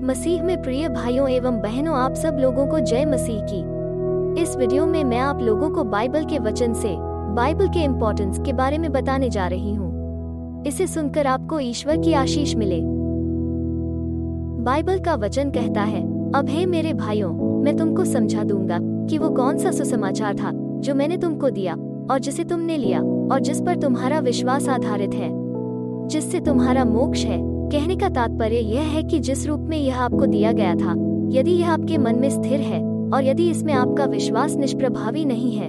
मसीह में प्रिय भाइयों एवं बहनों, आप सब लोगों को जय मसीह की। इस वीडियो में मैं आप लोगों को बाइबल के वचन से बाइबल के इम्पोर्टेंस के बारे में बताने जा रही हूँ। इसे सुनकर आपको ईश्वर की आशीष मिले। बाइबल का वचन कहता है, अब हे मेरे भाइयों, मैं तुमको समझा दूंगा कि वो कौन सा सुसमाचार था जो मैंने तुमको दिया और जिसे तुमने लिया और जिस पर तुम्हारा विश्वास आधारित है, जिससे तुम्हारा मोक्ष है। कहने का तात्पर्य यह है कि जिस रूप में यह आपको दिया गया था, यदि यह आपके मन में स्थिर है और यदि इसमें आपका विश्वास निष्प्रभावी नहीं है,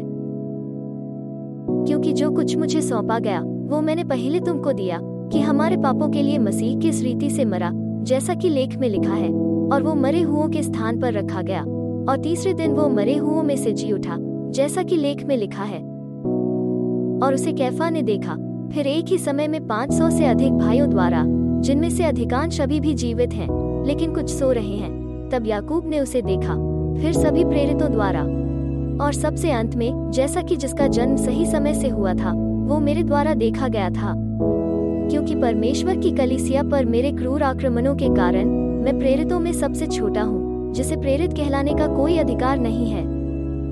क्योंकि जो कुछ मुझे सौंपा गया वो मैंने पहले तुमको दिया कि हमारे पापों के लिए मसीह किस रीति से मरा, जैसा कि लेख में लिखा है, और वो मरे हुओं के स्थान पर रखा गया और तीसरे दिन वो मरे हुओं में से जी उठा, जैसा कि लेख में लिखा है। और उसे कैफा ने देखा। फिर एक ही समय में 500 से अधिक भाइयों द्वारा, जिनमें से अधिकांश अभी भी जीवित हैं, लेकिन कुछ सो रहे हैं। तब याकूब ने उसे देखा, फिर सभी प्रेरितों द्वारा, और सबसे अंत में, जैसा कि जिसका जन्म सही समय से हुआ था, वो मेरे द्वारा देखा गया था। क्योंकि परमेश्वर की कलीसिया पर मेरे क्रूर आक्रमणों के कारण मैं प्रेरितों में सबसे छोटा हूँ, जिसे प्रेरित कहलाने का कोई अधिकार नहीं है।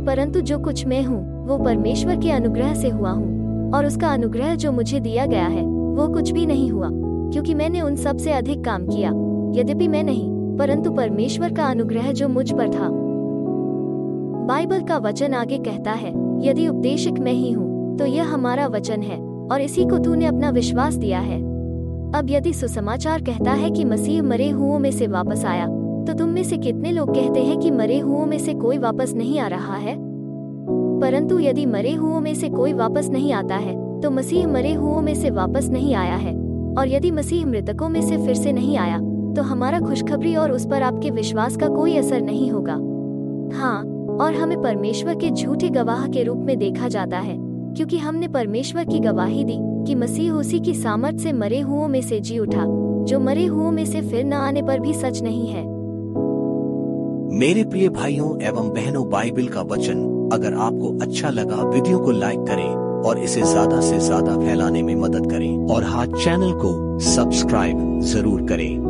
परंतु जो कुछ मैं हूँ वो परमेश्वर के अनुग्रह से हुआ हूँ, और उसका अनुग्रह जो मुझे दिया गया है वो कुछ भी नहीं हुआ, क्योंकि मैंने उन सब से अधिक काम किया, यद्यपि मैं नहीं, परंतु परमेश्वर का अनुग्रह जो मुझ पर था। बाइबल का वचन आगे कहता है, यदि उपदेशक मैं ही हूँ तो यह हमारा वचन है और इसी को तूने अपना विश्वास दिया है। अब यदि सुसमाचार कहता है कि मसीह मरे हुओं में से वापस आया, तो तुम में से कितने लोग कहते हैं कि मरे हुओं में से कोई वापस नहीं आ रहा है? परंतु यदि मरे हुओं में से कोई वापस नहीं आता है तो मसीह मरे हुओं में से वापस नहीं आया है, और यदि मसीह मृतकों में से फिर से नहीं आया तो हमारा खुशखबरी और उस पर आपके विश्वास का कोई असर नहीं होगा। हाँ, और हमें परमेश्वर के झूठे गवाह के रूप में देखा जाता है, क्योंकि हमने परमेश्वर की गवाही दी कि मसीह उसी की सामर्थ से मरे हुओं में से जी उठा, जो मरे हुओं में से फिर न आने पर भी सच नहीं है। मेरे प्रिय भाइयों एवं बहनों, बाइबल का वचन अगर आपको अच्छा लगा, वीडियो को लाइक करें और इसे ज्यादा से ज्यादा फैलाने में मदद करें, और हाँ, चैनल को सब्सक्राइब जरूर करें।